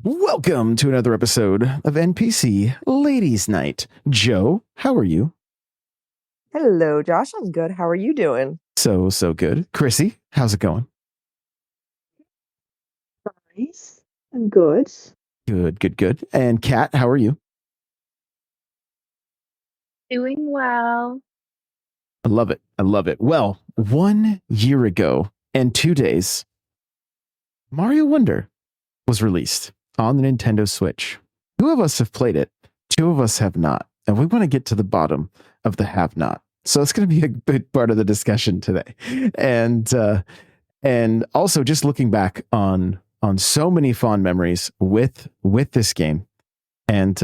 Welcome to another episode of NPC Ladies Night. Joe, how are you? Hello, Josh. I'm good. How are you doing? So good. Chrissy, how's it going? Nice. I'm good. Good. And Kat, how are you? Doing well. I love it. Well, 1 year ago and 2 days, Mario Wonder was released on the Nintendo Switch. 2 of us have played it, 2 of us have not, and we want to get to the bottom of the have not. So it's going to be a big part of the discussion today. And also just looking back on so many fond memories with this game and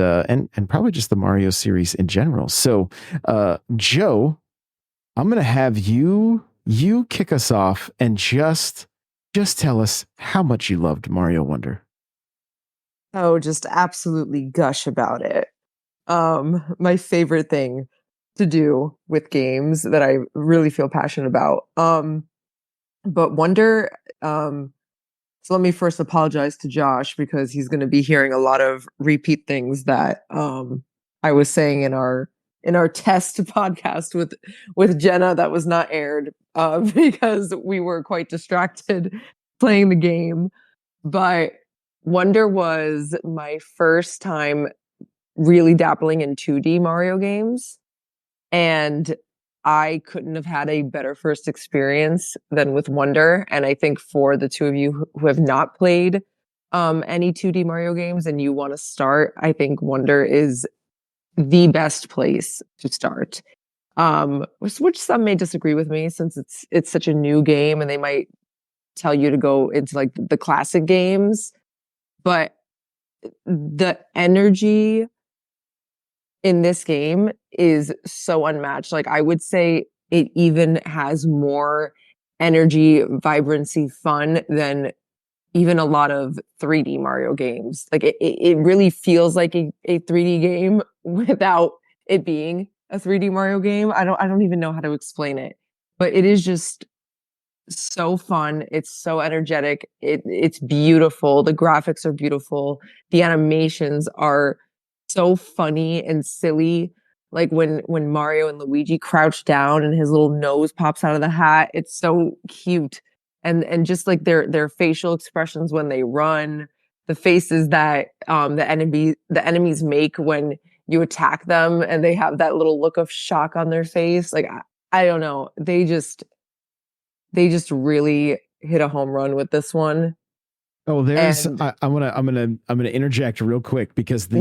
probably just the Mario series in general. So Joe, I'm going to have you kick us off and just tell us how much you loved Mario Wonder. Oh, just absolutely gush about it. My favorite thing to do with games that I really feel passionate about. But Wonder, so let me first apologize to Josh because he's going to be hearing a lot of repeat things that I was saying in our test podcast with Jenna that was not aired because we were quite distracted playing the game. But Wonder was my first time really dabbling in 2D Mario games, and I couldn't have had a better first experience than with Wonder. And I think for the 2 of you who have not played any 2D Mario games and you want to start, I think Wonder is the best place to start. Which some may disagree with me since it's such a new game and they might tell you to go into like the classic games. But the energy in this game is so unmatched. Like I would say it even has more energy, vibrancy, fun than even a lot of 3D Mario games. Like it really feels like a 3D game without it being a 3D Mario game. I don't even know how to explain it, but it is just so fun. It's so energetic. It's beautiful. The graphics are beautiful. The animations are so funny and silly. Like when Mario and Luigi crouch down and his little nose pops out of the hat. It's so cute. And just like their facial expressions when they run, the faces that the enemies make when you attack them and they have that little look of shock on their face. Like I don't know. They just really hit a home run with this one. Oh, I'm gonna interject real quick because the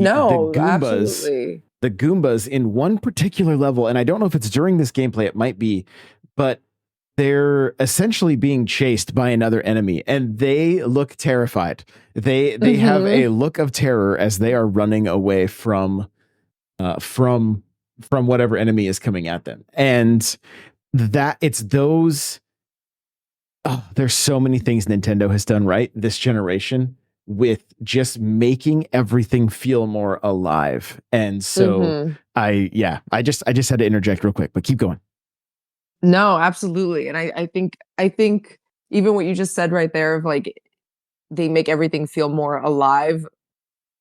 Goombas in one particular level, and I don't know if it's during this gameplay, it might be, but they're essentially being chased by another enemy and they look terrified. They have a look of terror as they are running away from whatever enemy is coming at them. And that it's those. Oh, there's so many things Nintendo has done right this generation with just making everything feel more alive. And so I just had to interject real quick, but keep going. No, absolutely. And I think even what you just said right there of like they make everything feel more alive,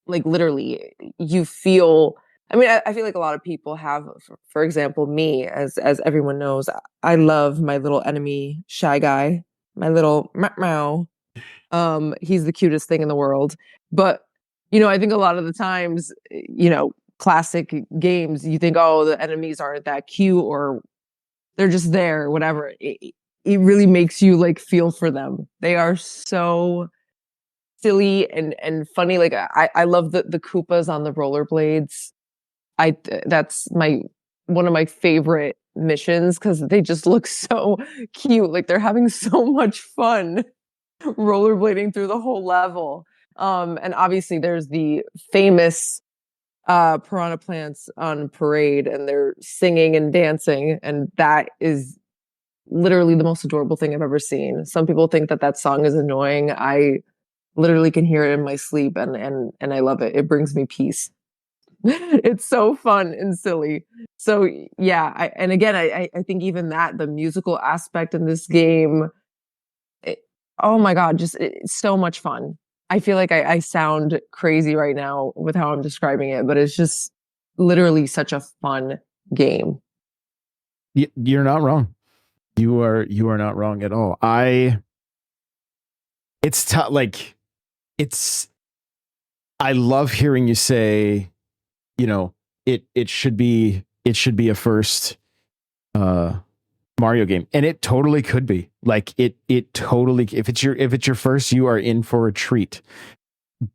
like literally you feel. I mean, I feel like a lot of people have, for example, me, as everyone knows, I love my little enemy, Shy Guy, my little meow. He's the cutest thing in the world. But, I think a lot of the times, classic games, you think, oh, the enemies aren't that cute or they're just there, whatever. It really makes you like feel for them. They are so silly and funny. Like I love the Koopas on the rollerblades. That's one of my favorite missions because they just look so cute. Like they're having so much fun rollerblading through the whole level. And obviously there's the famous Piranha Plants on parade and they're singing and dancing, and that is literally the most adorable thing I've ever seen. Some people think that song is annoying. I literally can hear it in my sleep, and I love it. It brings me peace. It's so fun and silly. So yeah, and again, I think even that the musical aspect in this game, it, oh my God, just it's so much fun. I feel like I sound crazy right now with how I'm describing it, but it's just literally such a fun game. You're not wrong. You are not wrong at all. It's tough. Like I love hearing you say, it should be a first Mario game, and it totally could be. Like it totally, if it's your first, you are in for a treat.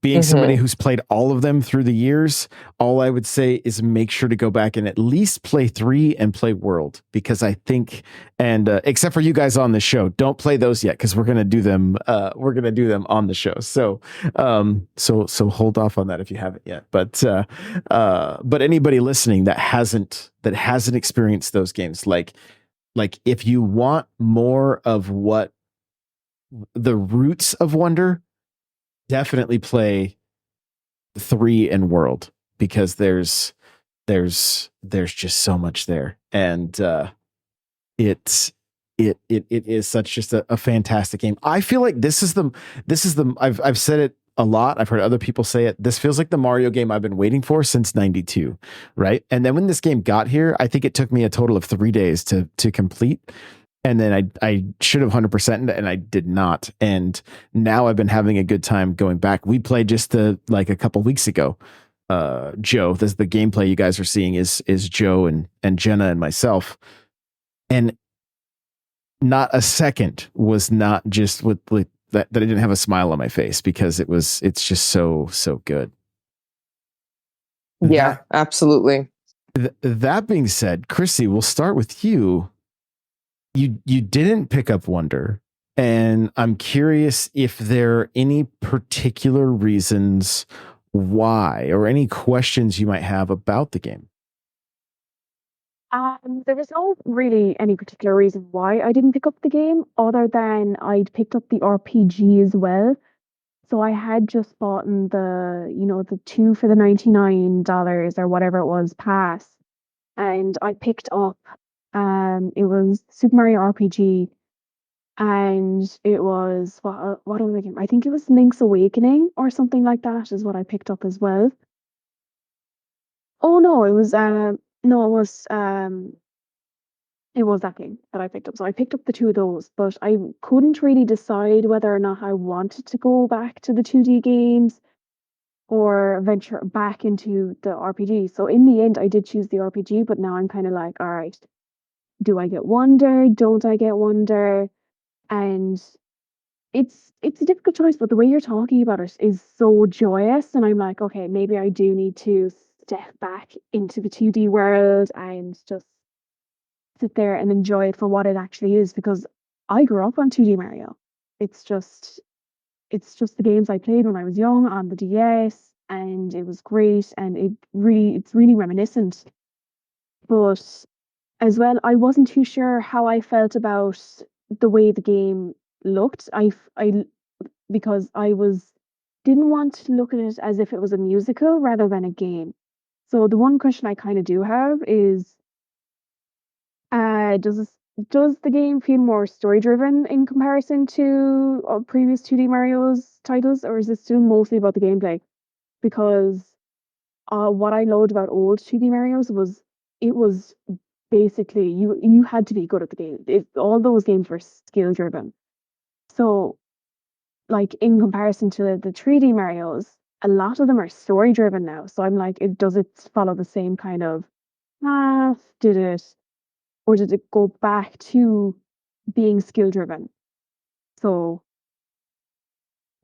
Being somebody who's played all of them through the years, all I would say is make sure to go back and at least play 3 and play World, because I think, and except for you guys on the show, don't play those yet, because we're gonna do them. We're gonna do them on the show. So, so hold off on that if you haven't yet. But anybody listening that hasn't experienced those games, like if you want more of what the roots of Wonder, definitely play 3 and World, because there's just so much there, and it is such just a fantastic game. I feel like this is the I've said it a lot. I've heard other people say it. This feels like the Mario game I've been waiting for since '92, right? And then when this game got here, I think it took me a total of 3 days to complete. And then I should have 100% and I did not. And now I've been having a good time going back. We played just a couple weeks ago. Joe, this is the gameplay you guys are seeing is Joe and Jenna and myself. And not a second was not just with that I didn't have a smile on my face, because it's just so good. Yeah, absolutely. That being said, Chrissy, we'll start with you. You didn't pick up Wonder, and I'm curious if there are any particular reasons why, or any questions you might have about the game. There was no really any particular reason why I didn't pick up the game, other than I'd picked up the RPG as well. So I had just bought the 2 for the $99 or whatever it was pass, and I picked up it was Super Mario RPG, and it was what other game? I think it was Link's Awakening or something like that is what I picked up as well. Oh no, it was no, it was that game that I picked up. So I picked up the 2 of those, but I couldn't really decide whether or not I wanted to go back to the 2D games or venture back into the RPG. So in the end, I did choose the RPG, but now I'm kind of like, all right, do I get Wonder? Don't I get Wonder? And it's a difficult choice, but the way you're talking about it is so joyous, and I'm like, okay, maybe I do need to step back into the 2D world and just sit there and enjoy it for what it actually is, because I grew up on 2D Mario. It's just the games I played when I was young on the DS, and it was great, and it's really reminiscent. But as well, I wasn't too sure how I felt about the way the game looked. I because I was didn't want to look at it as if it was a musical rather than a game. So the one question I kind of do have is, does the game feel more story driven in comparison to previous 2D Mario's titles, or is it still mostly about the gameplay? Because what I loved about old 2D Mario's was it was basically you had to be good at the game. All those games were skill driven. So, like in comparison to the 3D Mario's, a lot of them are story driven now. So I'm like, does it follow the same kind of path? Or did it go back to being skill driven? So,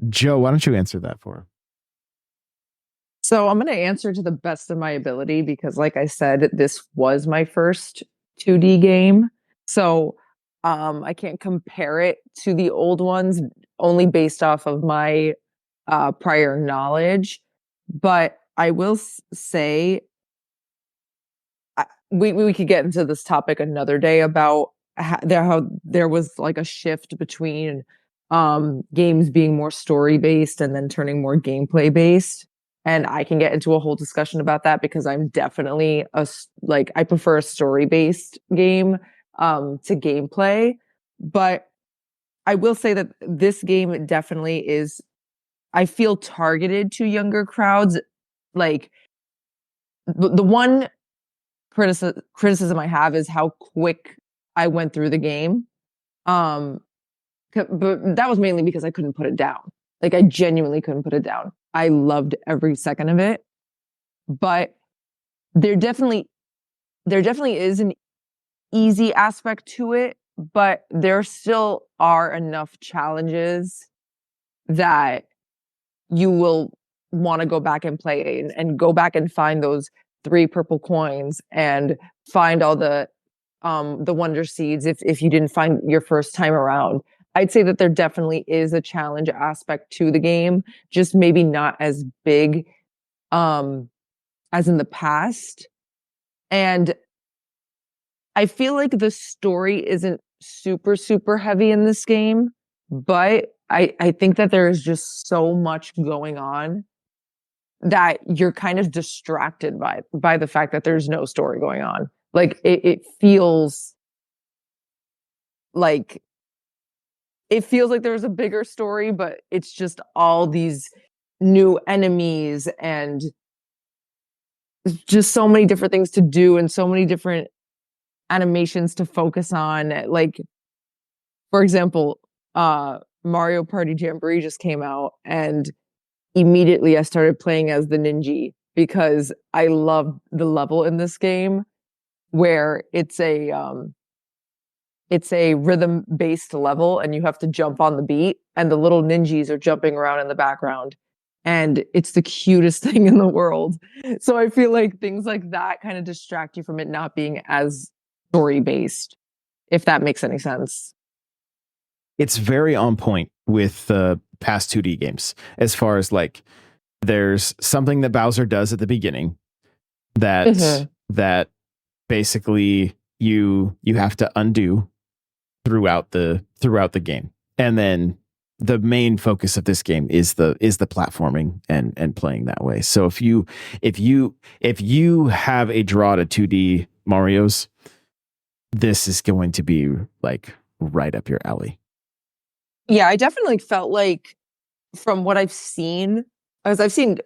Joe, why don't you answer that for her? So I'm going to answer to the best of my ability, because like I said, this was my first 2D game. So I can't compare it to the old ones, only based off of my prior knowledge. But I will say, we could get into this topic another day about how there was like a shift between games being more story based and then turning more gameplay based. And I can get into a whole discussion about that because I'm definitely I prefer a story based game to gameplay. But I will say that this game definitely is, I feel, targeted to younger crowds. Like the one criticism I have is how quick I went through the game. But that was mainly because I couldn't put it down. Like I genuinely couldn't put it down. I loved every second of it. But there definitely is an easy aspect to it, but there still are enough challenges that you will want to go back and play and go back and find those 3 purple coins and find all the wonder seeds if you didn't find your first time around. I'd say that there definitely is a challenge aspect to the game, just maybe not as big as in the past. And I feel like the story isn't super, super heavy in this game, but I think that there is just so much going on that you're kind of distracted by the fact that there's no story going on. Like it feels like there's a bigger story, but it's just all these new enemies and just so many different things to do and so many different animations to focus on. Like, for example, Mario Party Jamboree just came out, and immediately I started playing as the Ninja because I love the level in this game where it's a rhythm based level and you have to jump on the beat and the little ninjas are jumping around in the background and it's the cutest thing in the world. So I feel like things like that kind of distract you from it not being as story based, if that makes any sense. It's very on point with the past 2D games as far as like there's something that Bowser does at the beginning that basically you have to undo throughout the game. And then the main focus of this game is the platforming and playing that way. So if you have a draw to 2D Marios, this is going to be like right up your alley. Yeah, I definitely felt like from what I've seen, as I've seen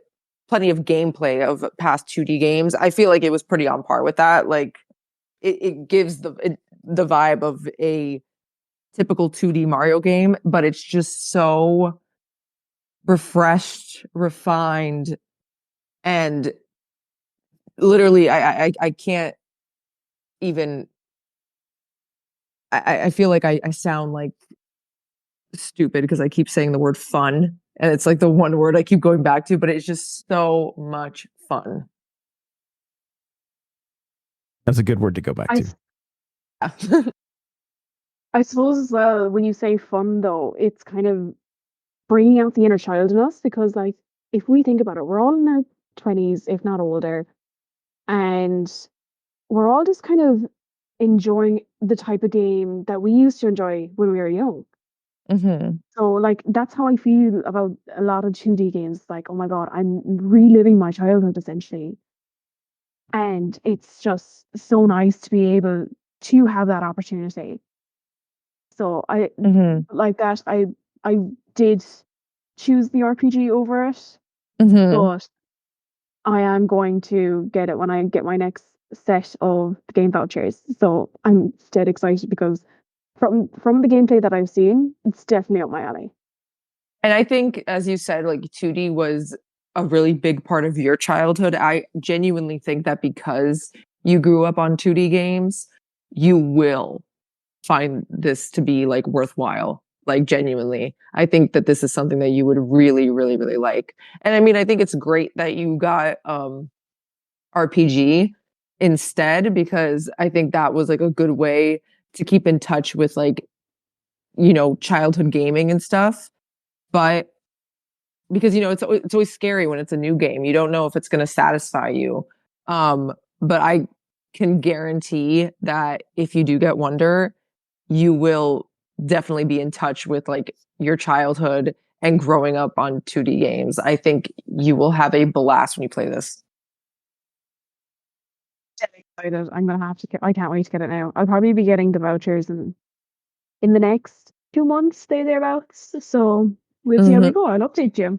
plenty of gameplay of past 2D games, I feel like it was pretty on par with that. Like it gives the vibe of a typical 2D Mario game, but it's just so refreshed, refined, and literally I can't even I feel like I sound like stupid because I keep saying the word fun and it's like the one word I keep going back to, but it's just so much fun. That's a good word to go back to. I suppose as well, when you say fun though, it's kind of bringing out the inner child in us because like if we think about it, we're all in our 20s, if not older, and we're all just kind of enjoying the type of game that we used to enjoy when we were young. Mm-hmm. So like that's how I feel about a lot of 2D games. Like, oh my God, I'm reliving my childhood essentially. And it's just so nice to be able to have that opportunity. So I like that. I did choose the RPG over it, but I am going to get it when I get my next set of the game vouchers. So I'm dead excited because from the gameplay that I've seen, it's definitely up my alley. And I think, as you said, like 2D was a really big part of your childhood. I genuinely think that because you grew up on 2D games, you will find this to be like worthwhile. Like genuinely, I think that this is something that you would really, really, really like. And I mean, I think it's great that you got RPG instead, because I think that was like a good way to keep in touch with like, you know, childhood gaming and stuff. But because, you know, it's always scary when it's a new game. You don't know if it's going to satisfy you. But I can guarantee that if you do get Wonder, you will definitely be in touch with like your childhood and growing up on 2D games. I think you will have a blast when you play this. Excited. I'm gonna have to. I can't wait to get it now. I'll probably be getting the vouchers in the next 2 months, thereabouts. So we'll see how we go. I'll update you.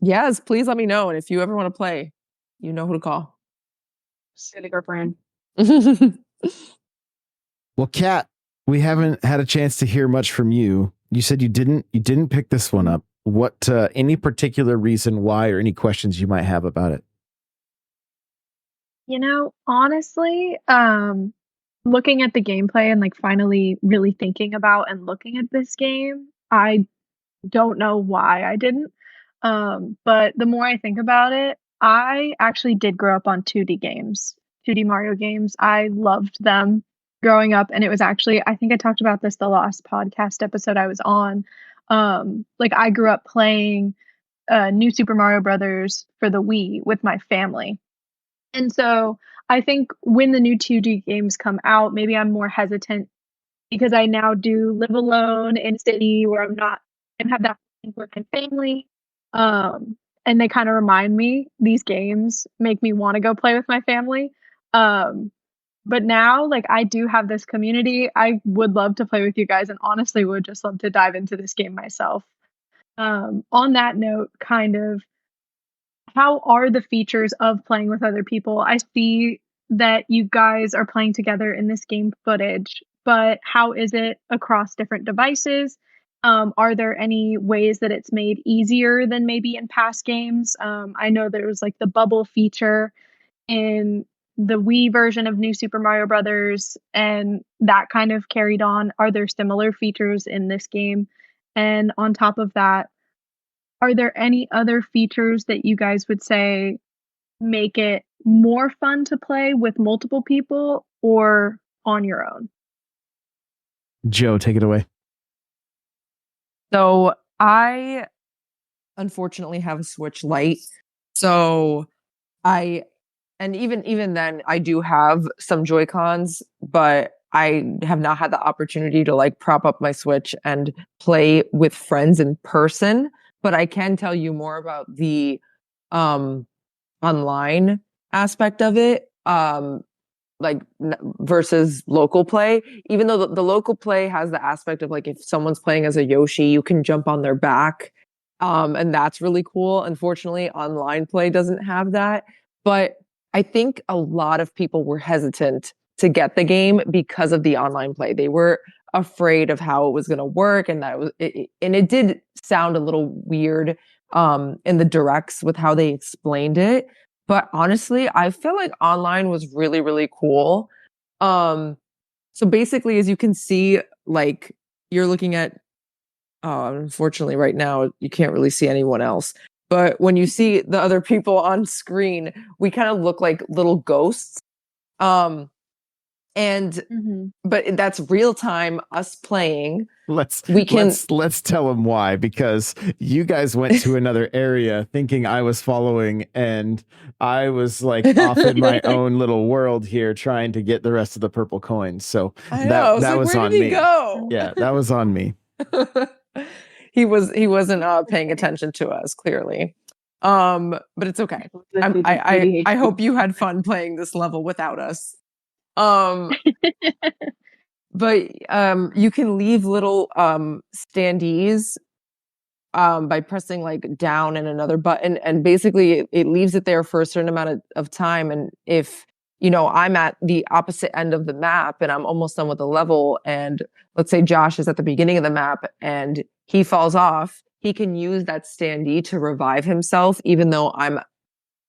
Yes, please let me know. And if you ever want to play, you know who to call. Silly girlfriend. Well, Kat, we haven't had a chance to hear much from you. You said you didn't pick this one up. What any particular reason why, or any questions you might have about it? Honestly, looking at the gameplay and like finally really thinking about and looking at this game, I don't know why I didn't. But the more I think about it, I actually did grow up on 2D games, 2D Mario games. I loved them growing up, and it was actually, I think I talked about this the last podcast episode I was on. Like I grew up playing New Super Mario Brothers for the Wii with my family. And so I think when the new 2D games come out, maybe I'm more hesitant because I now do live alone in a city where I have that with my family. And they kind of remind me, these games make me want to go play with my family. But now, like, I do have this community. I would love to play with you guys and honestly would just love to dive into this game myself. On that note, kind of, how are the features of playing with other people? I see that you guys are playing together in this game footage, but how is it across different devices? Are there any ways that it's made easier than maybe in past games? I know there was like the bubble feature in the Wii version of New Super Mario Brothers, and that kind of carried on. Are there similar features in this game? And on top of that, are there any other features that you guys would say make it more fun to play with multiple people or on your own? Joe, take it away. So I unfortunately have a Switch Lite. So even then I do have some Joy-Cons, but I have not had the opportunity to like prop up my Switch and play with friends in person. But I can tell you more about the online aspect of it, versus local play. Even though the local play has the aspect of like if someone's playing as a Yoshi, you can jump on their back, and that's really cool. Unfortunately, online play doesn't have that. But I think a lot of people were hesitant to get the game because of the online play. They were afraid of how it was going to work, and it did sound a little weird in the directs with how they explained it. But honestly, I feel like online was really, really cool. So basically, as you can see, like you're looking at, unfortunately right now, you can't really see anyone else. But when you see the other people on screen, we kind of look like little ghosts. But that's real time us playing. Let's tell them why, because you guys went to another area thinking I was following, and I was like off in my own little world here trying to get the rest of the purple coins. So that was on me. Go? Yeah, that was on me. He wasn't paying attention to us, clearly. But it's okay. I hope you had fun playing this level without us. But you can leave little standees by pressing like down and another button, and basically it leaves it there for a certain amount of time. And if I'm at the opposite end of the map and I'm almost done with the level, and let's say Josh is at the beginning of the map and he falls off, he can use that standee to revive himself, even though I'm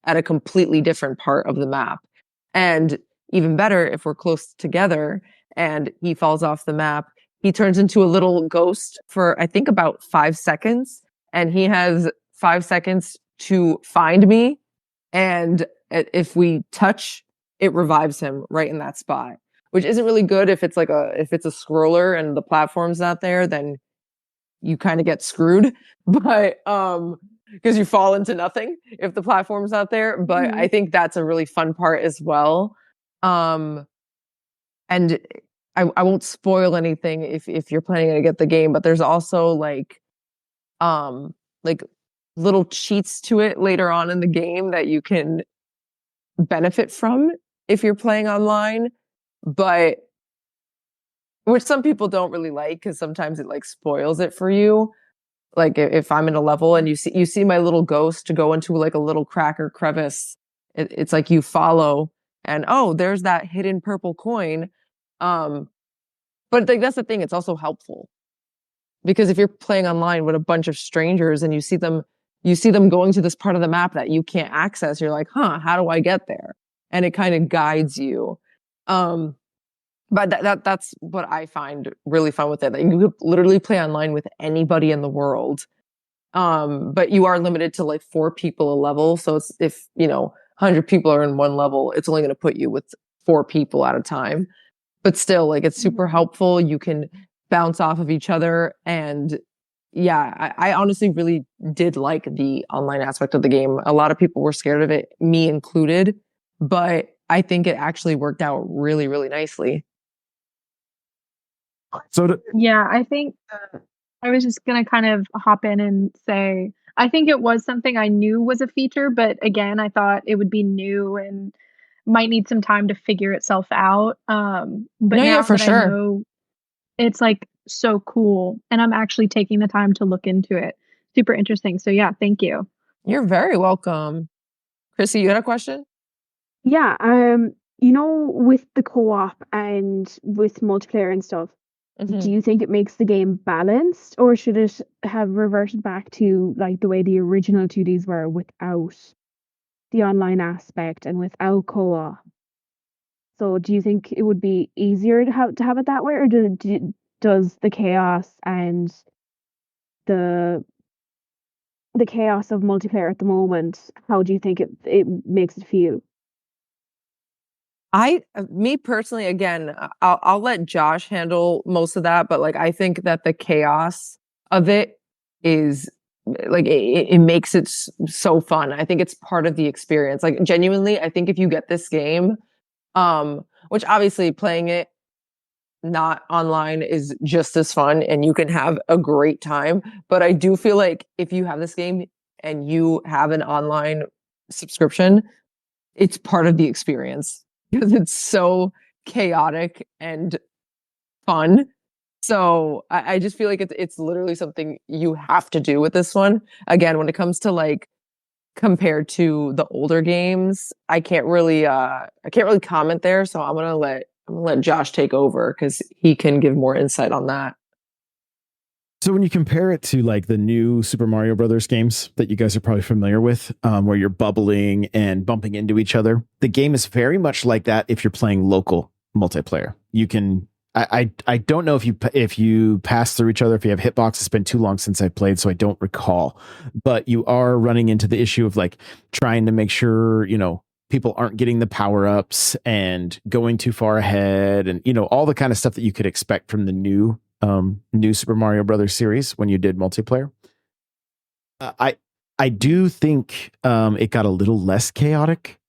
at a completely different part of the map. And even better, if we're close together and he falls off the map, he turns into a little ghost for, I think, about 5 seconds. And he has 5 seconds to find me. And if we touch, it revives him right in that spot, which isn't really good if it's a scroller and the platform's not there, then you kind of get screwed. But because you fall into nothing if the platform's not there. But I think that's a really fun part as well. And I won't spoil anything if you're planning to get the game, but there's also like little cheats to it later on in the game that you can benefit from if you're playing online, but which some people don't really like because sometimes it like spoils it for you. Like if I'm in a level and you see my little ghost to go into like a little crack or crevice, it's like you follow and oh, there's that hidden purple coin. But like that's the thing, it's also helpful because if you're playing online with a bunch of strangers and you see them going to this part of the map that you can't access, you're like, huh, how do I get there? And it kind of guides you. But that's what I find really fun with it. That you could literally play online with anybody in the world. But you are limited to like 4 people a level. So it's, if, 100 people are in one level, it's only going to put you with 4 people at a time. But still, like, it's super helpful. You can bounce off of each other. And yeah, I honestly really did like the online aspect of the game. A lot of people were scared of it, me included. But I think it actually worked out really, really nicely. Yeah, I think I was just going to kind of hop in and say, I think it was something I knew was a feature, but again, I thought it would be new and might need some time to figure itself out. But No, yeah, now for that sure. I know, it's like so cool, and I'm actually taking the time to look into it. Super interesting. So yeah, thank you. You're very welcome. Chrissy, you had a question? Yeah, with the co-op and with multiplayer and stuff, do you think it makes the game balanced, or should it have reverted back to like the way the original 2Ds were without the online aspect and without co-op? So do you think it would be easier to have it that way, or does the chaos and the chaos of multiplayer at the moment, how do you think it makes it feel? Me personally, again, I'll let Josh handle most of that, but like I think that the chaos of it is like it makes it so fun. I think it's part of the experience. Like genuinely, I think if you get this game, which obviously playing it not online is just as fun and you can have a great time, but I do feel like if you have this game and you have an online subscription, it's part of the experience because it's so chaotic and fun. So I just feel like it's literally something you have to do with this one. Again, when it comes to like compared to the older games, I can't really comment there. So I'm gonna let Josh take over because he can give more insight on that. So when you compare it to like the new Super Mario Brothers games that you guys are probably familiar with, where you're bubbling and bumping into each other, the game is very much like that. If you're playing local multiplayer, you can. I don't know if you pass through each other, if you have hitbox. It's been too long since I played, so I don't recall. But you are running into the issue of like trying to make sure people aren't getting the power ups and going too far ahead, and all the kind of stuff that you could expect from the new Super Mario Brothers series when you did multiplayer. I do think it got a little less chaotic,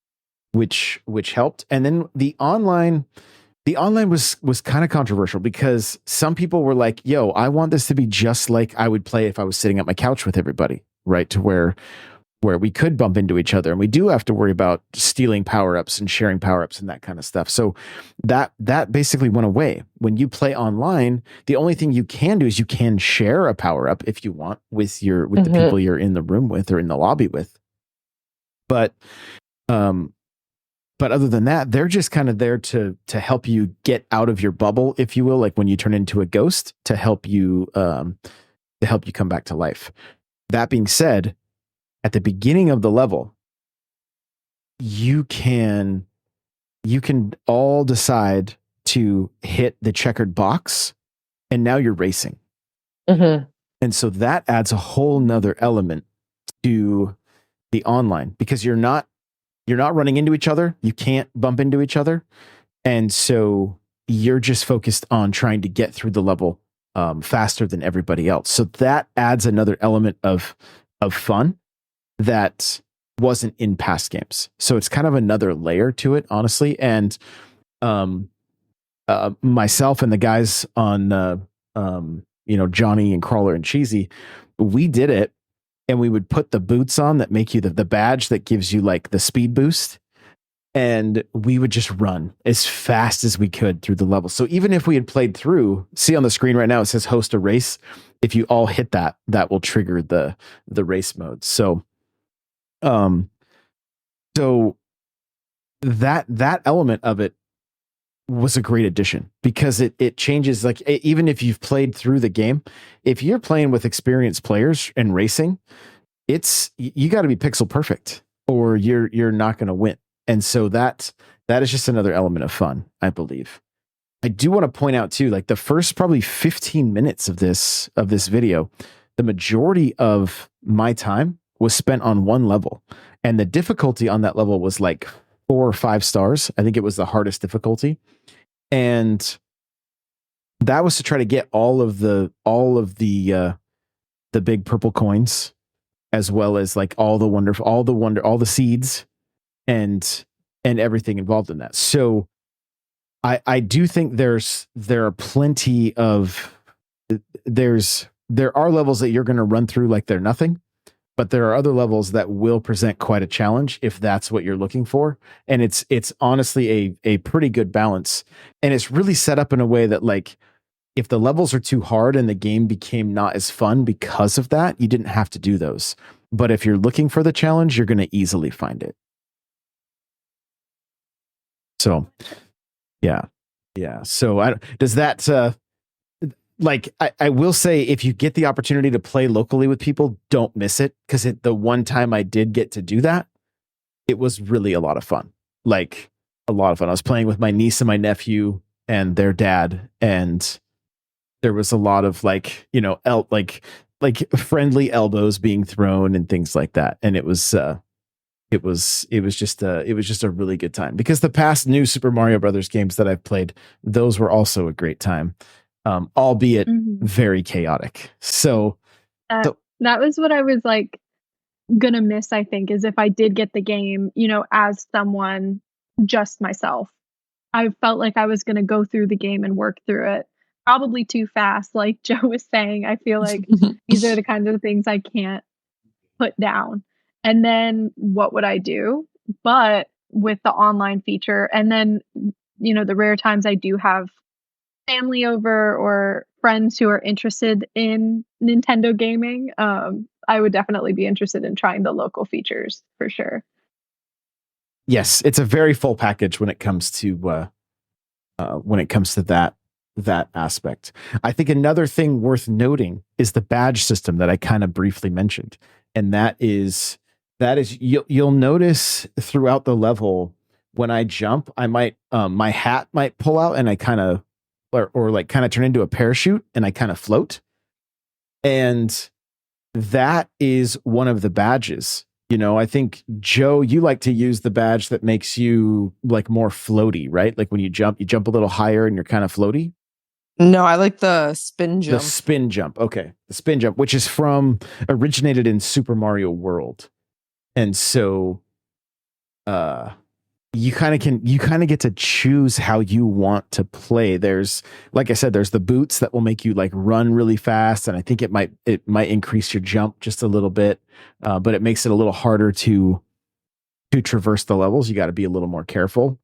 which helped. And then the online was kind of controversial because some people were like, "Yo, I want this to be just like I would play if I was sitting at my couch with everybody, right? To where we could bump into each other, and we do have to worry about stealing power-ups and sharing power-ups and that kind of stuff." So that basically went away. When you play online, the only thing you can do is you can share a power-up if you want with the people you're in the room with or in the lobby with. But other than that, they're just kind of there to help you get out of your bubble, if you will, like when you turn into a ghost, to help you come back to life. That being said, at the beginning of the level, you can all decide to hit the checkered box, and now you're racing. And so that adds a whole nother element to the online, because you're not running into each other. You can't bump into each other. And so you're just focused on trying to get through the level faster than everybody else. So that adds another element of fun that wasn't in past games. So it's kind of another layer to it, honestly. And myself and the guys on Johnny and Crawler and Cheesy, we did it, and we would put the boots on that make you the badge that gives you like the speed boost, and we would just run as fast as we could through the level. So even if we had played through, see on the screen right now it says host a race. If you all hit that will trigger the race mode. So so that element of it was a great addition, because it changes, like, even if you've played through the game, if you're playing with experienced players and racing, you got to be pixel perfect or you're not going to win. And so that is just another element of fun, I believe. I do want to point out too, like the first probably 15 minutes of this video, the majority of my time was spent on one level, and the difficulty on that level was like 4 or 5 stars. I think it was the hardest difficulty. And that was to try to get all of the big purple coins, as well as like all the seeds and everything involved in that. So I do think there are plenty of there are levels that you're going to run through like they're nothing. But there are other levels that will present quite a challenge if that's what you're looking for. And it's honestly a pretty good balance. And it's really set up in a way that, like, if the levels are too hard and the game became not as fun because of that, you didn't have to do those. But if you're looking for the challenge, you're going to easily find it. So, yeah. So does that, like, I will say, if you get the opportunity to play locally with people, don't miss it, because the one time I did get to do that, it was really a lot of fun. Like, a lot of fun. I was playing with my niece and my nephew and their dad, and there was a lot of like, like friendly elbows being thrown and things like that. And it was just a really good time, because the past new Super Mario Brothers games that I've played, those were also a great time. Albeit very chaotic. So that was what I was like gonna miss, I think, is if I did get the game, as someone, just myself, I felt like I was gonna go through the game and work through it probably too fast. Like Joe was saying, I feel like these are the kinds of things I can't put down. And then what would I do? But with the online feature, and then, the rare times I do have family over or friends who are interested in Nintendo gaming, I would definitely be interested in trying the local features for sure. Yes, it's a very full package when it comes to that aspect. I think another thing worth noting is the badge system that I kind of briefly mentioned, and that is you'll notice throughout the level, when I jump, I might my hat might pull out, and I kind of or like kind of turn into a parachute, and I kind of float. And that is one of the badges. I think, Joe, you like to use the badge that makes you like more floaty, right? Like when you jump a little higher and you're kind of floaty. No, I like the spin jump. The spin jump. Okay. The spin jump, which is originated in Super Mario World. And so, you kind of get to choose how you want to play. There's, like I said, there's the boots that will make you like run really fast, and I think it might increase your jump just a little bit, but it makes it a little harder to traverse the levels. You got to be a little more careful.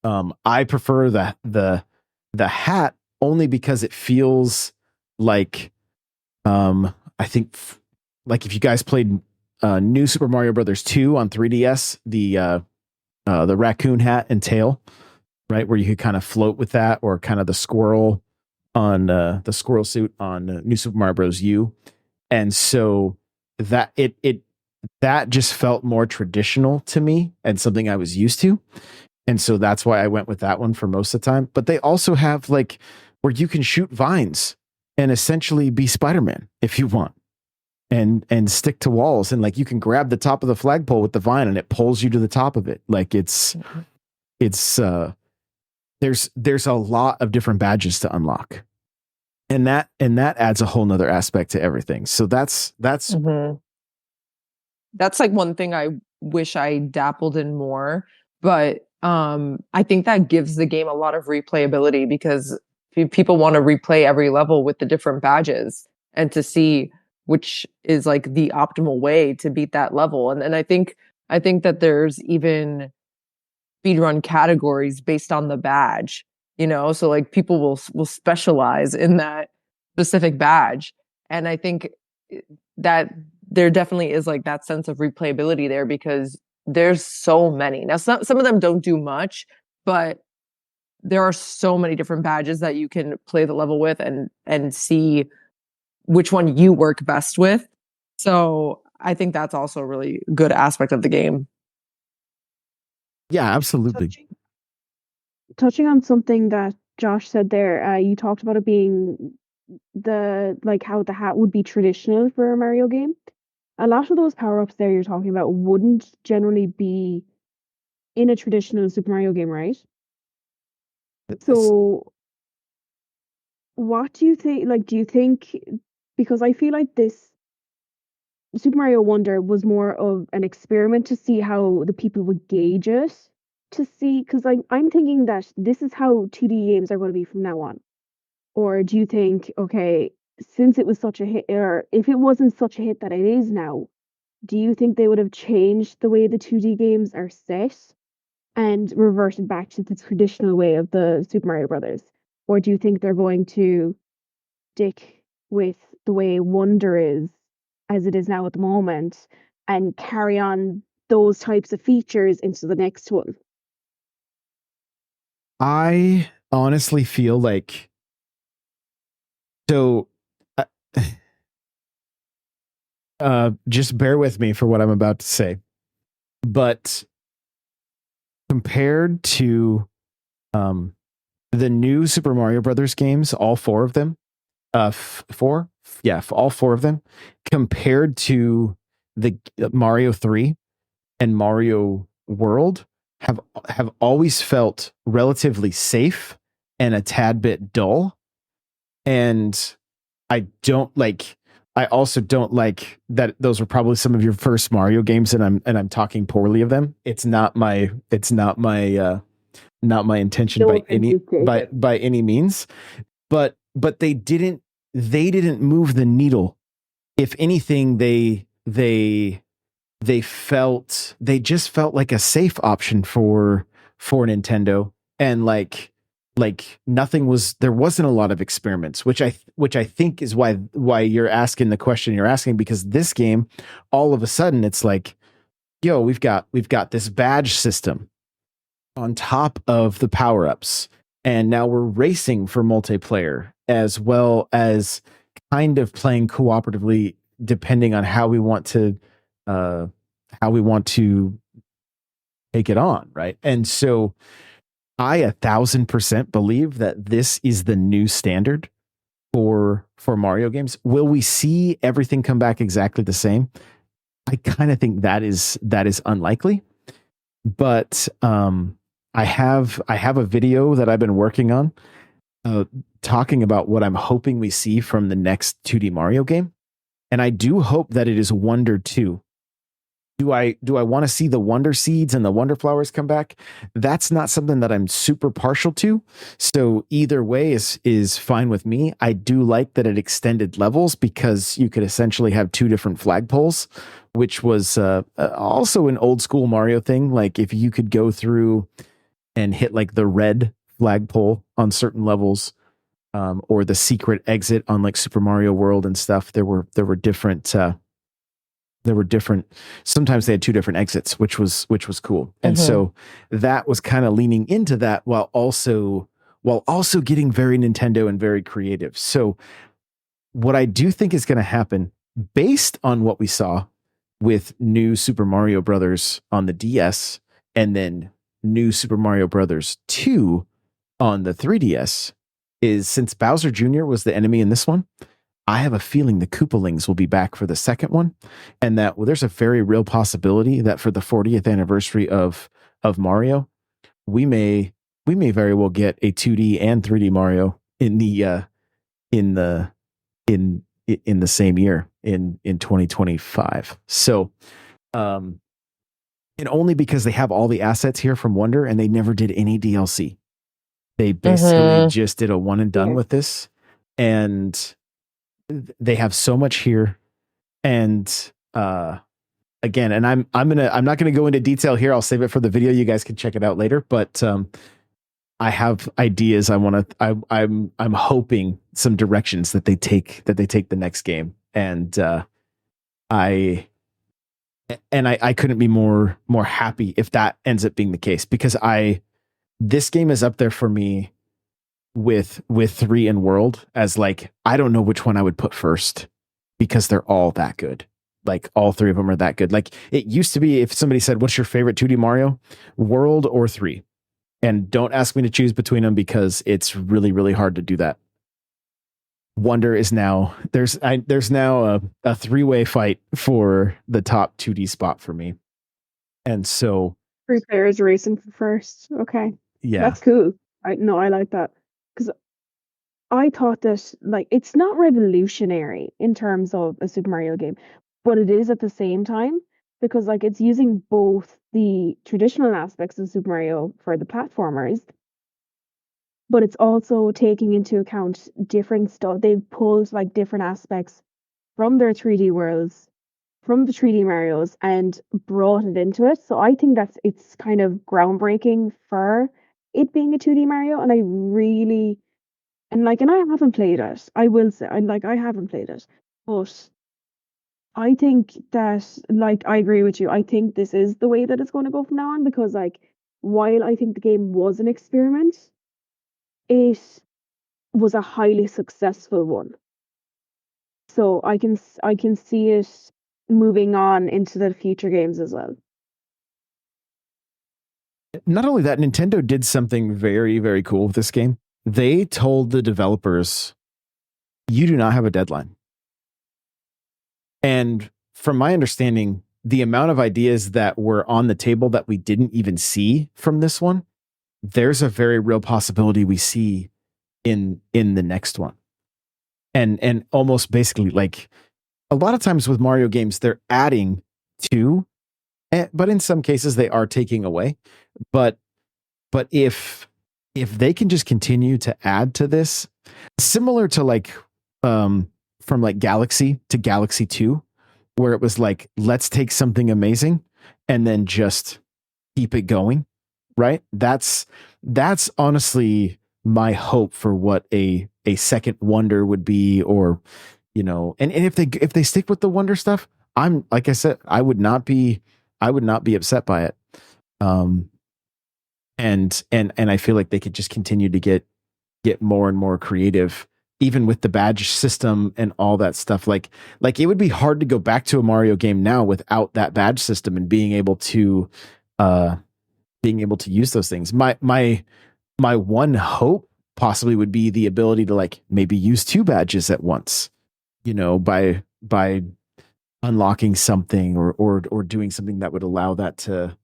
I prefer the hat only because it feels like, I think, like if you guys played New Super Mario Brothers 2 on 3DS, the raccoon hat and tail, right, where you could kind of float with that, or kind of the squirrel on the squirrel suit on New Super Mario Bros. U. And so that that just felt more traditional to me and something I was used to. And so that's why I went with that one for most of the time. But they also have like where you can shoot vines and essentially be Spider-Man if you want. And stick to walls, and like you can grab the top of the flagpole with the vine and it pulls you to the top of it. Like there's a lot of different badges to unlock, and that adds a whole nother aspect to everything. So that's like one thing I wish I dabbled in more, but I think that gives the game a lot of replayability because people want to replay every level with the different badges and to see which is like the optimal way to beat that level. And I think that there's even speedrun categories based on the badge, you know, so like people will specialize in that specific badge. And I think that there definitely is like that sense of replayability there because there's so many. Now some of them don't do much, but there are so many different badges that you can play the level with and see which one you work best with. So I think that's also a really good aspect of the game. Yeah, absolutely. Touching on something that Josh said there, you talked about it being how the hat would be traditional for a Mario game. A lot of those power-ups there you're talking about wouldn't generally be in a traditional Super Mario game, right? So what do you think, do you think, because I feel like this Super Mario Wonder was more of an experiment to see how the people would gauge it, to see, because I'm thinking that this is how 2D games are going to be from now on. Or do you think, okay, since it was such a hit, or if it wasn't such a hit that it is now, do you think they would have changed the way the 2D games are set and reverted back to the traditional way of the Super Mario Brothers? Or do you think they're going to stick with the way Wonder is as it is now at the moment and carry on those types of features into the next one? I honestly feel like so just bear with me for what I'm about to say. But compared to the new Super Mario Brothers games, all four of them, four, yeah, all four of them, compared to the Mario 3 and Mario World, have always felt relatively safe and a tad bit dull. And I also don't like that those were probably some of your first Mario games and I'm talking poorly of them. It's not my not my intention by any means. But they didn't move the needle. If anything, they just felt like a safe option for Nintendo, and like there wasn't a lot of experiments, which I think is why you're asking the question you're asking, because this game, all of a sudden it's like, yo, we've got this badge system on top of the power-ups, and now we're racing for multiplayer as well as kind of playing cooperatively depending on how we want to take it on, right? And so I 1,000% believe that this is the new standard for Mario games. Will we see everything come back exactly the same? I kind of think that is unlikely. But I have a video that I've been working on talking about what I'm hoping we see from the next 2D Mario game. And I do hope that it is Wonder 2. Do I want to see the Wonder Seeds and the Wonder Flowers come back? That's not something that I'm super partial to. So either way is fine with me. I do like that it extended levels because you could essentially have two different flagpoles, which was also an old school Mario thing. Like if you could go through and hit like the red flagpole on certain levels, or the secret exit on like Super Mario World and stuff, there were different. Sometimes they had two different exits, which was cool. And so that was kind of leaning into that while also getting very Nintendo and very creative. So what I do think is going to happen based on what we saw with new Super Mario Brothers on the DS and then new Super Mario Brothers 2 on the 3DS is, since Bowser Jr. was the enemy in this one, I have a feeling the Koopalings will be back for the second one, and that there's a very real possibility that for the 40th anniversary of Mario, we may very well get a 2D and 3D Mario in the same year in 2025. So and only because they have all the assets here from Wonder and they never did any DLC. They basically just did a one and done with this, and they have so much here. And again, and I'm not gonna go into detail here. I'll save it for the video. You guys can check it out later. But I have ideas. I'm hoping some directions that they take the next game, and I couldn't be more happy if that ends up being the case, because this game is up there for me with 3 and World as like, I don't know which one I would put first, because they're all that good. Like all 3 of them are that good. Like it used to be, if somebody said, what's your favorite 2D Mario, World or 3? And don't ask me to choose between them, because it's really, really hard to do that. Wonder is now, there's now a 3-way fight for the top 2D spot for me. And so 3 players racing for first. Okay. Yeah. That's cool. I like that. Because I thought that, like, it's not revolutionary in terms of a Super Mario game, but it is at the same time, because, like, it's using both the traditional aspects of Super Mario for the platformers, but it's also taking into account different stuff. They've pulled, like, different aspects from their 3D worlds, from the 3D Marios, and brought it into it. So I think it's kind of groundbreaking for it being a 2D Mario, and I really, and I haven't played it. I will say, I haven't played it, but I think that, like, I agree with you. I think this is the way that it's going to go from now on, because, like, while I think the game was an experiment, it was a highly successful one. So I can see it moving on into the future games as well. Not only that, Nintendo did something very, very cool with this game. They told the developers, you do not have a deadline. And from my understanding, the amount of ideas that were on the table that we didn't even see from this one, there's a very real possibility we see in the next one. And almost basically, like, a lot of times with Mario games, they're adding to, but in some cases they are taking away. But if they can just continue to add to this, similar to like from like Galaxy to Galaxy 2, where it was like, let's take something amazing and then just keep it going, right? That's honestly my hope for what a second Wonder would be, or, you know, and if they stick with the Wonder stuff, I'm, like I said, I would not be upset by it. And I feel like they could just continue to get more and more creative, even with the badge system and all that stuff. Like it would be hard to go back to a Mario game now without that badge system and being able to use those things. My one hope possibly would be the ability to, like, maybe use 2 badges at once, you know, by unlocking something or doing something that would allow that to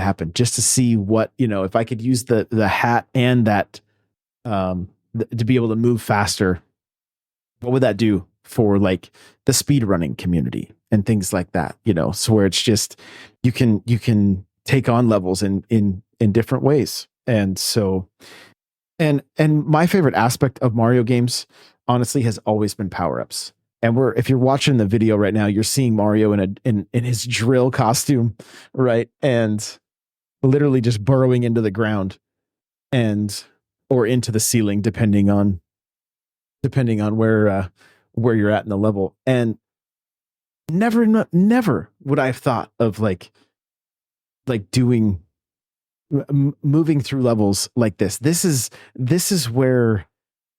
happen, just to see what, you know, if I could use the hat and that to be able to move faster, what would that do for, like, the speed running community and things like that, you know, so where it's just you can take on levels in different ways. And so and my favorite aspect of Mario games, honestly, has always been power-ups. And if you're watching the video right now, you're seeing Mario in his drill costume, right? And literally just burrowing into the ground or into the ceiling, depending on where you're at in the level. And never would I have thought of like doing moving through levels like this. This is where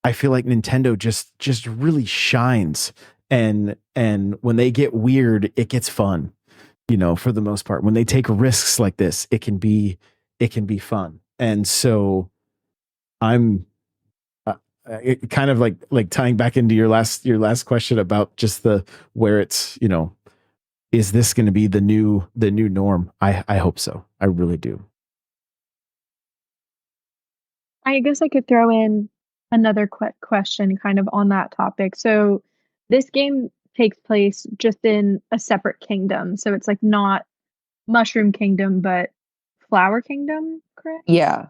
I feel like Nintendo just really shines. And when they get weird, it gets fun, you know, for the most part. When they take risks like this, it can be fun. And so I'm it kind of like tying back into your last question about just where it's, you know, is this going to be the new norm? I hope so. I really do. I guess I could throw in another quick question kind of on that topic. So this game takes place just in a separate kingdom. So it's like not Mushroom Kingdom, but Flower Kingdom, correct? Yeah.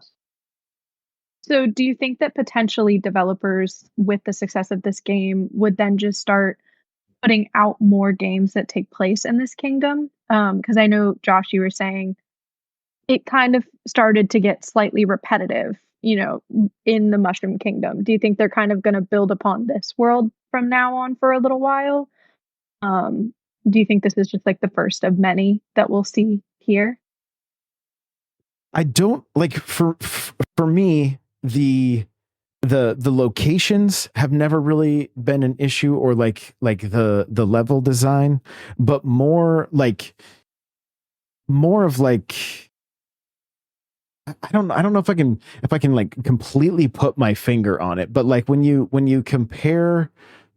So do you think that potentially developers, with the success of this game, would then just start putting out more games that take place in this kingdom? Because I know, Josh, you were saying it kind of started to get slightly repetitive, in the Mushroom Kingdom. Do you think they're kind of going to build upon this world from now on for a little while? Do you think this is just like the first of many that we'll see here? I don't like for me the locations have never really been an issue, or like the level design, but more of like I don't know if I can like completely put my finger on it, but like when you compare,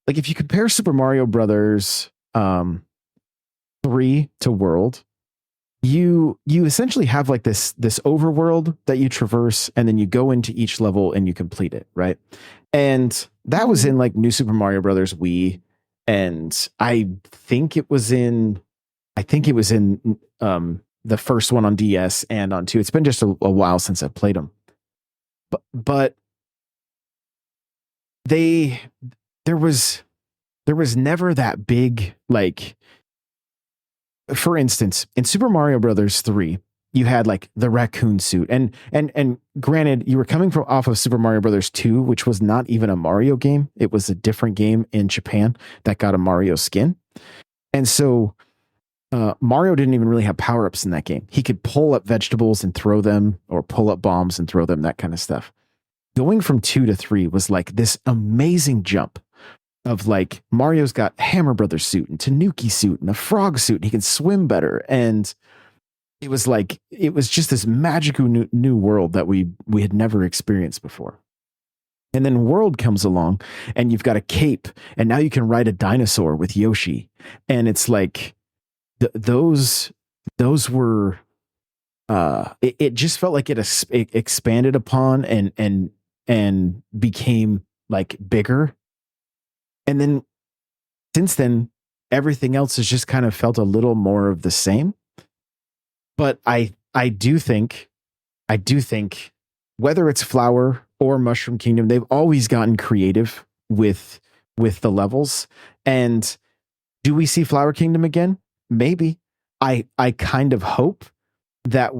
like if you compare Super Mario Brothers 3 to World, you essentially have like this overworld that you traverse, and then you go into each level and you complete it, right? And that was in like New Super Mario Brothers Wii, and I think it was in the first one on DS and on 2. It's been just a while since I've played them, but there was never that big, like, for instance, in Super Mario Brothers 3, you had like the raccoon suit, and granted, you were coming from off of Super Mario Brothers 2, which was not even a Mario game. It was a different game in Japan that got a Mario skin. And so Mario didn't even really have power-ups in that game. He could pull up vegetables and throw them, or pull up bombs and throw them, that kind of stuff. Going from 2 to 3 was like this amazing jump of like, Mario's got Hammer Brothers suit and Tanuki suit and a frog suit, and he can swim better. And it was just this magical new world that we had never experienced before. And then World comes along, and you've got a cape, and now you can ride a dinosaur with Yoshi. And it's like, those were, it just felt like it expanded upon and became like bigger. And then since then, everything else has just kind of felt a little more of the same. But I do think whether it's Flower or Mushroom Kingdom, they've always gotten creative with the levels. And do we see Flower Kingdom again? Maybe. I kind of hope that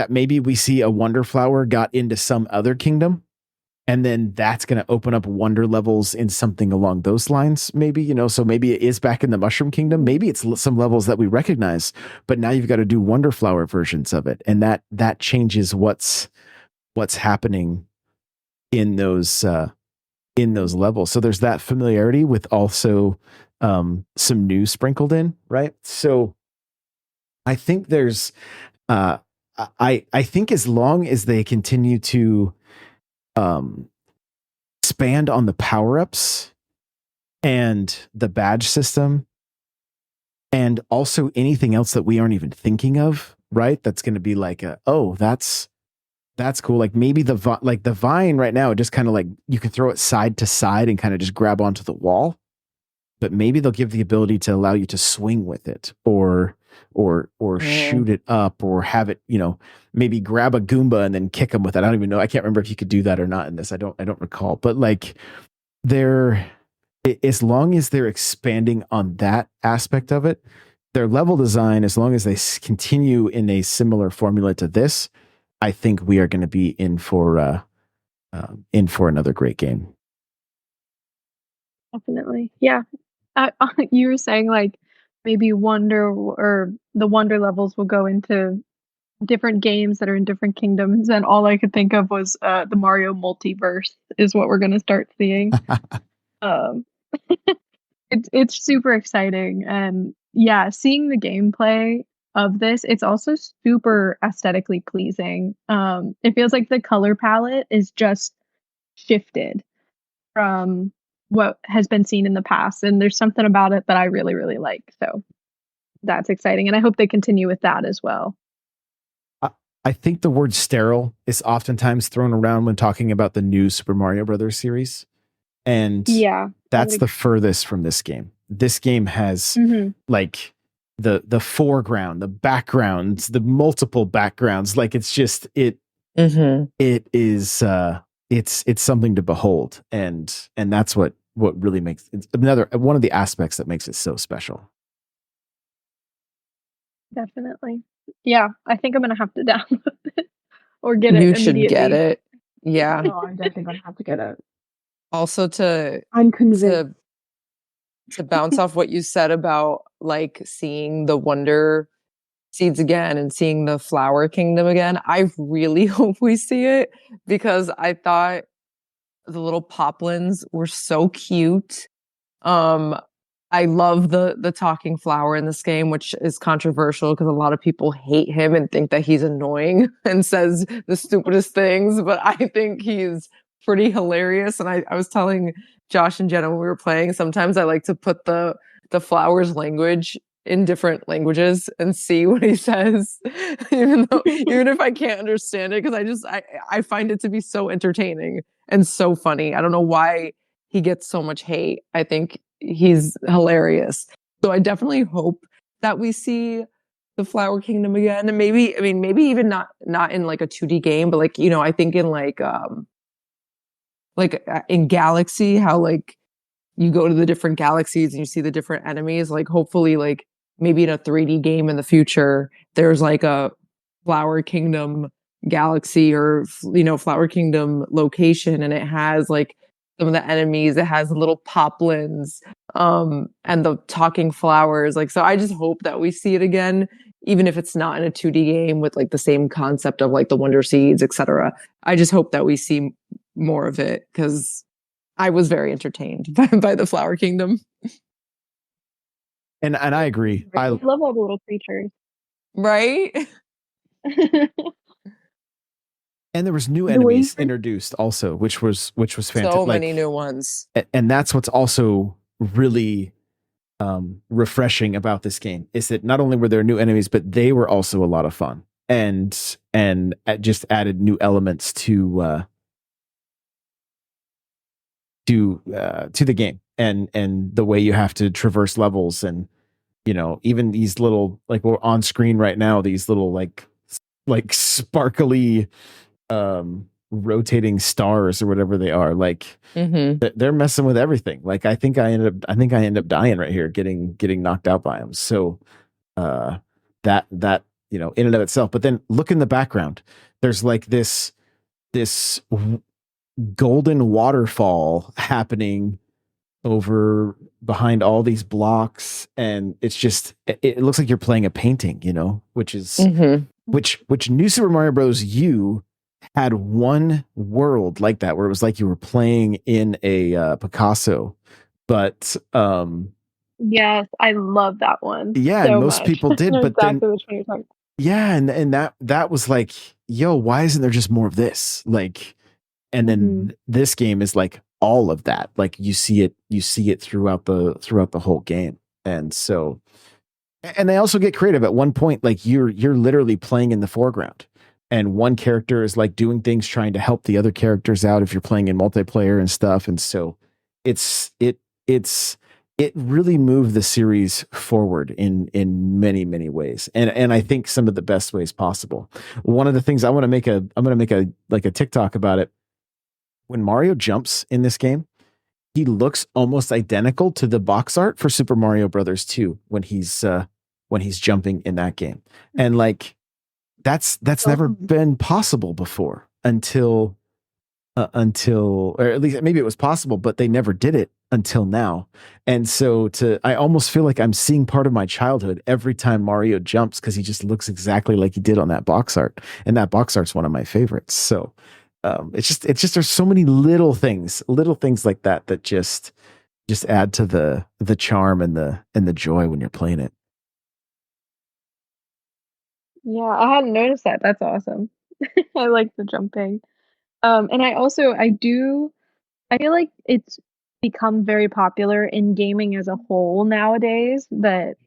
maybe we see a Wonder Flower got into some other kingdom, and then that's going to open up wonder levels in something along those lines. Maybe, so maybe it is back in the Mushroom Kingdom. Maybe it's some levels that we recognize, but now you've got to do Wonder Flower versions of it. And that changes what's happening in those levels. So there's that familiarity with also some new sprinkled in, right? So I think there's I think as long as they continue to expand on the power-ups and the badge system, and also anything else that we aren't even thinking of, right? That's going to be like that's cool. Like maybe the vine right now, it just kind of like you can throw it side to side and kind of just grab onto the wall. But maybe they'll give the ability to allow you to swing with it, or shoot it up, or have it, maybe grab a Goomba and then kick them with it. I don't even know. I can't remember if you could do that or not in this. I don't recall. But like, as long as they're expanding on that aspect of it, their level design, as long as they continue in a similar formula to this, I think we are going to be in for another great game. Definitely. Yeah. You were saying like maybe Wonder, or the Wonder levels will go into different games that are in different kingdoms, and all I could think of was the Mario multiverse is what we're going to start seeing. It's super exciting, and yeah, seeing the gameplay of this, it's also super aesthetically pleasing. It feels like the color palette is just shifted from what has been seen in the past, and there's something about it that I really, really like. So that's exciting, and I hope they continue with that as well. I think the word sterile is oftentimes thrown around when talking about the new Super Mario Brothers series, and yeah, that's the furthest from this game. this game has like the foreground, the backgrounds, the multiple backgrounds. Like it's just it is it's something to behold, and that's what really makes it's another one of the aspects that makes it so special. Definitely. Yeah, I think I'm gonna have to download it or get it You should get immediately. it. Yeah. No, I'm definitely gonna have to get it. Also I'm convinced. to bounce off what you said about like seeing the Wonder Seeds again and seeing the Flower Kingdom again, I really hope we see it, because I thought the little poplins were so cute. I love the talking flower in this game, which is controversial because a lot of people hate him and think that he's annoying and says the stupidest things, but I think he's pretty hilarious. And I was telling Josh and Jenna when we were playing, sometimes I like to put the flower's language in different languages and see what he says, even if I can't understand it, because I find it to be so entertaining and so funny. I don't know why he gets so much hate. I think he's hilarious. So I definitely hope that we see the Flower Kingdom again. And maybe even not in like a 2D game, but like, I think in like in Galaxy, how like you go to the different galaxies and you see the different enemies, like hopefully like maybe in a 3D game in the future, there's like a Flower Kingdom galaxy or, Flower Kingdom location, and it has like some of the enemies, it has little poplins, and the talking flowers. Like, so I just hope that we see it again, even if it's not in a 2D game with like the same concept of like the Wonder Seeds, etc. I just hope that we see more of it, because I was very entertained by the Flower Kingdom. And I agree. I love all the little creatures. Right? And there was new enemies introduced also, which was fantastic. So many new ones. And that's what's also really refreshing about this game, is that not only were there new enemies, but they were also a lot of fun, and just added new elements to the game, and the way you have to traverse levels, and even these little, like we're on screen right now, these little like sparkly rotating stars or whatever they are, like they're messing with everything. Like I think I end up dying right here, getting knocked out by them. So that in and of itself. But then look in the background, there's like this golden waterfall happening over behind all these blocks, and it's just it looks like you're playing a painting, which is which New Super Mario Bros. U had one world like that, where it was like you were playing in a Picasso. But yes, I love that one. Yeah, so most much. people did, but exactly then which one you're talking. Yeah, and that was like, yo, why isn't there just more of this? Like, and then this game is like all of that. Like you see it throughout the whole game. And so, and they also get creative. At one point, like you're literally playing in the foreground, and one character is like doing things, trying to help the other characters out if you're playing in multiplayer and stuff. And so it really moved the series forward in many, many ways. And I think some of the best ways possible. One of the things I'm going to make a TikTok about it. When Mario jumps in this game, he looks almost identical to the box art for Super Mario Brothers 2 when he's jumping in that game. And like, that's never been possible before until, or at least maybe it was possible, but they never did it until now. And so I almost feel like I'm seeing part of my childhood every time Mario jumps, because he just looks exactly like he did on that box art. And that box art's one of my favorites. So it's just there's so many little things like that just add to the charm and the joy when you're playing it. Yeah, I hadn't noticed that. That's awesome. I like the jumping. And I feel like it's become very popular in gaming as a whole nowadays, that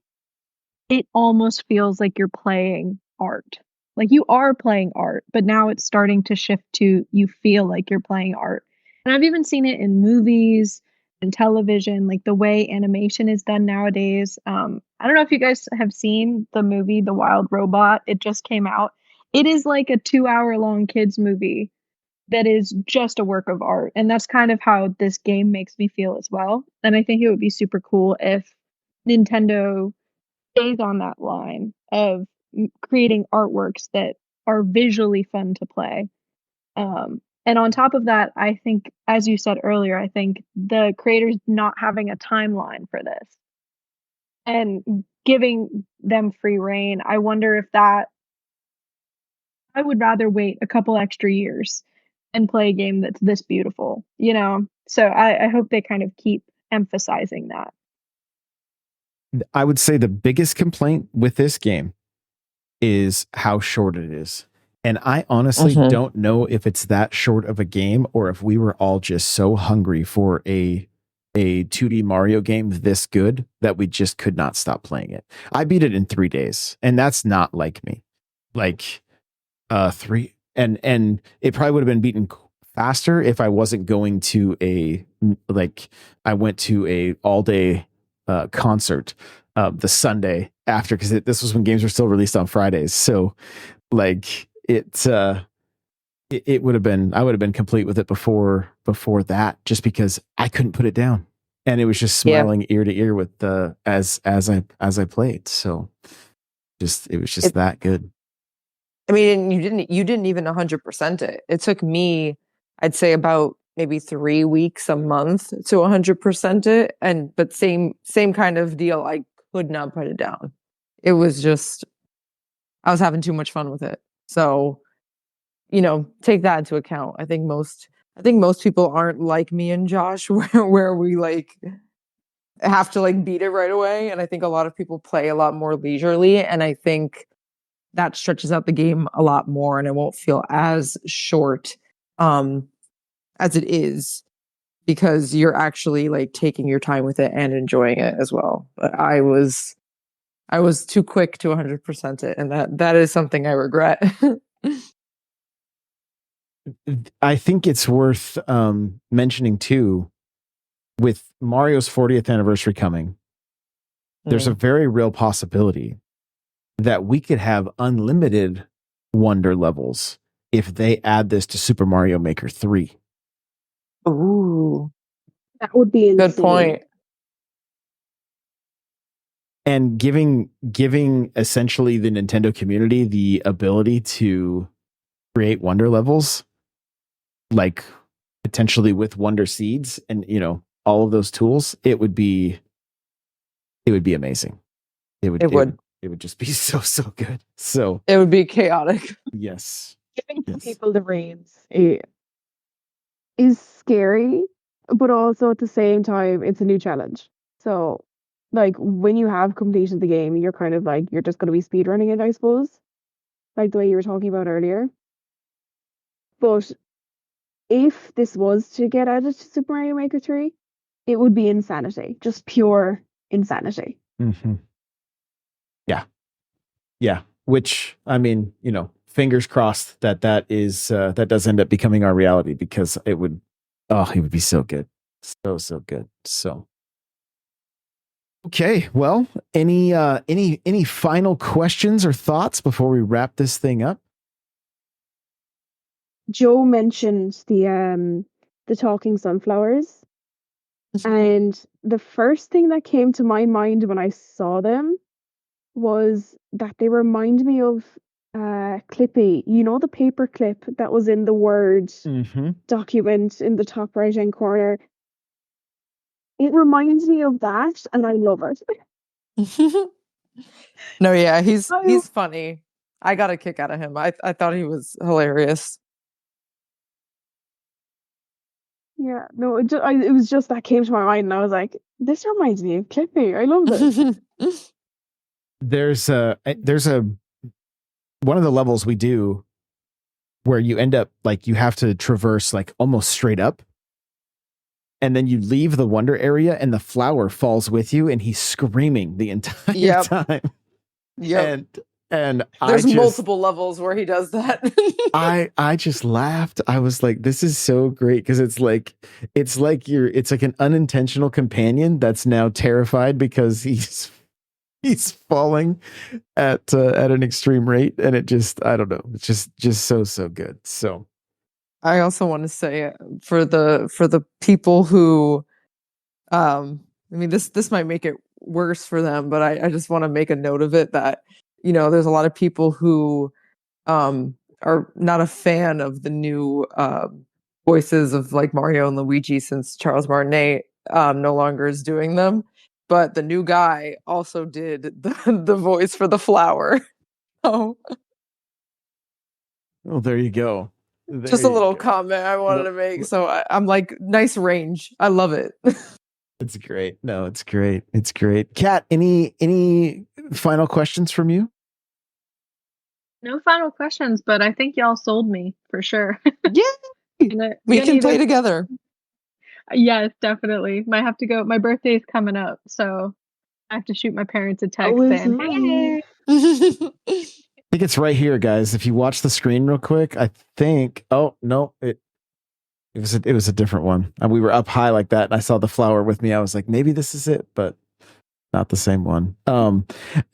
it almost feels like you're playing art. Like you are playing art, but now it's starting to shift to you feel like you're playing art. And I've even seen it in movies and television, like the way animation is done nowadays. I don't know if you guys have seen the movie The Wild Robot. It just came out. It is like a 2-hour long kids movie that is just a work of art. And that's kind of how this game makes me feel as well. And I think it would be super cool if Nintendo stays on that line of creating artworks that are visually fun to play. And on top of that, I think, as you said earlier, I think the creators not having a timeline for this and giving them free reign, I wonder if that I would rather wait a couple extra years and play a game that's this beautiful, you know? So I hope they kind of keep emphasizing that. I would say the biggest complaint with this game is how short it is. And I honestly don't know if it's that short of a game or if we were all just so hungry for a 2D Mario game this good that we just could not stop playing it. I beat it in 3 days, and that's not like me. Like 3 and it probably would have been beaten faster if I wasn't going to I went to a all day concert the Sunday after, because this was when games were still released on Fridays. So like it would have been, I would have been complete with it before that, just because I couldn't put it down, and it was just smiling ear to ear with as I played. So it was just that good. I mean, you didn't even 100% it. It took me, I'd say, about maybe 3 weeks, a month to 100% it. But same kind of deal. I could not put it down. It was just, I was having too much fun with it. So, take that into account. I think most people aren't like me and Josh, where we like have to like beat it right away. And I think a lot of people play a lot more leisurely. And I think that stretches out the game a lot more, and it won't feel as short as it is, because you're actually like taking your time with it and enjoying it as well. But I was too quick to 100% it, and that is something I regret. I think it's worth mentioning too, with Mario's 40th anniversary coming, there's a very real possibility that we could have unlimited wonder levels if they add this to Super Mario Maker 3. Ooh, that would be insane. Good point. And giving essentially the Nintendo community the ability to create wonder levels, like potentially with wonder seeds and all of those tools, it would be amazing. It would just be so good. So it would be chaotic. Yes. Giving people the reins is scary, but also at the same time, it's a new challenge. So, like, when you have completed the game, you're kind of like, you're just going to be speedrunning it, I suppose. Like the way you were talking about earlier. But if this was to get added to Super Mario Maker 3, it would be insanity. Just pure insanity. Mm-hmm. Yeah. Which, I mean, fingers crossed that is that does end up becoming our reality, because it would be so good. So good. So okay, well, any final questions or thoughts before we wrap this thing up? Joe mentioned the talking sunflowers, and the first thing that came to my mind when I saw them was that they remind me of Clippy. The paper clip that was in the Word document in the top right hand corner. It reminds me of that, and I love it. No, yeah, he's funny. I got a kick out of him. I thought he was hilarious. Yeah, no, it was just that came to my mind, and I was like, this reminds me of Clippy. I love this. There's a one of the levels we do where you end up like you have to traverse like almost straight up, and then you leave the wonder area and the flower falls with you, and he's screaming the entire time. Yep. And And There's multiple levels where he does that. I just laughed. I was like, this is so great because it's like an unintentional companion that's now terrified because he's falling at an extreme rate, and it just, I don't know, it's just so good. So I also want to say for the people who I mean, this might make it worse for them, but I just want to make a note of it that, there's a lot of people who are not a fan of the new voices of like Mario and Luigi since Charles Martinet no longer is doing them. But the new guy also did the voice for the flower. Oh, well, there you go. Just a little comment I wanted to make. So I'm like, nice range. I love it. It's great. No, it's great. It's great. Kat, any final questions from you? No final questions, but I think y'all sold me for sure. Yeah, we can play together. Yes, definitely. Might have to go. My birthday is coming up, so I have to shoot my parents a text saying, "Hey." I think it's right here, guys. If you watch the screen real quick, I think. Oh no, it was a different one. And we were up high like that, and I saw the flower with me. I was like, maybe this is it, but not the same one.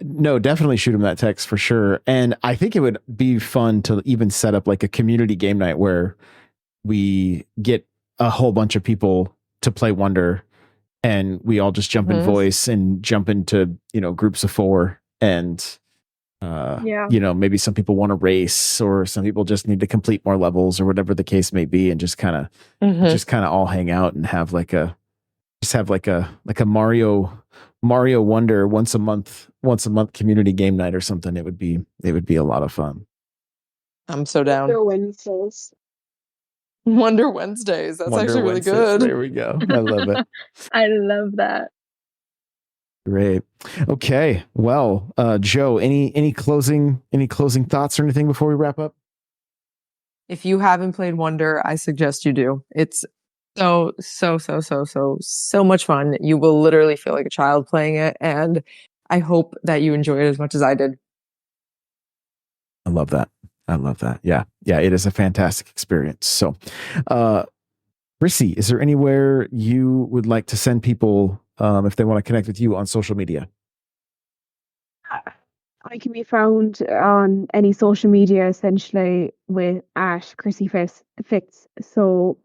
No, definitely shoot him that text for sure. And I think it would be fun to even set up like a community game night where we get a whole bunch of people to play Wonder, and we all just jump in voice and jump into groups of 4 and. Maybe some people want to race, or some people just need to complete more levels, or whatever the case may be, and just kind of all hang out and have like a Mario Wonder once a month community game night or something. It would be a lot of fun. I'm so down. Wonder Wednesdays. That's Wonder actually really Wednesdays. good. There we go. I love it. I love that. Great. Okay. Well, Joe, any closing thoughts or anything before we wrap up? If you haven't played Wonder, I suggest you do. It's so much fun. You will literally feel like a child playing it, and I hope that you enjoy it as much as I did. I love that. Yeah. It is a fantastic experience. So, Rissy, is there anywhere you would like to send people if they want to connect with you on social media? I can be found on any social media essentially with @ChrissyFix. So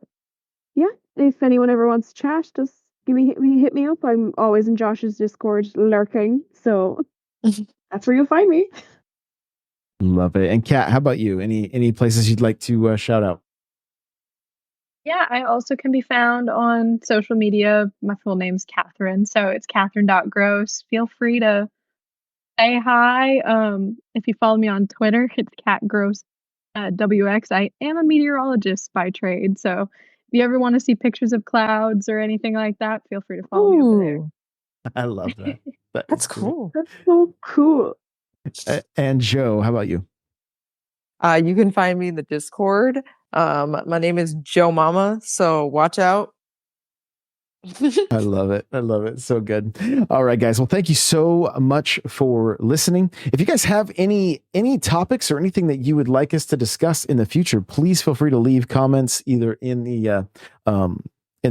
yeah, if anyone ever wants to chat, just hit me up. I'm always in Josh's Discord lurking, so that's where you'll find me. Love it. And Kat, how about you? Any places you'd like to shout out? Yeah, I also can be found on social media. My full name's Catherine, so it's Catherine.gross. Feel free to say hi. If you follow me on Twitter, it's CatGrossWX. I am a meteorologist by trade, so if you ever want to see pictures of clouds or anything like that, feel free to follow me over there. I love that. That's cool. That's so cool. And Joe, how about you? You can find me in the Discord. My name is Joe Mama, so watch out. I love it. So good. All right, guys. Well, thank you so much for listening. If you guys have any topics or anything that you would like us to discuss in the future, please feel free to leave comments either in the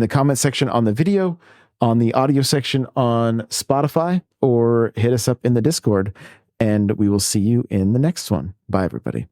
comment section on the video, on the audio section on Spotify, or hit us up in the Discord. And we will see you in the next one. Bye, everybody.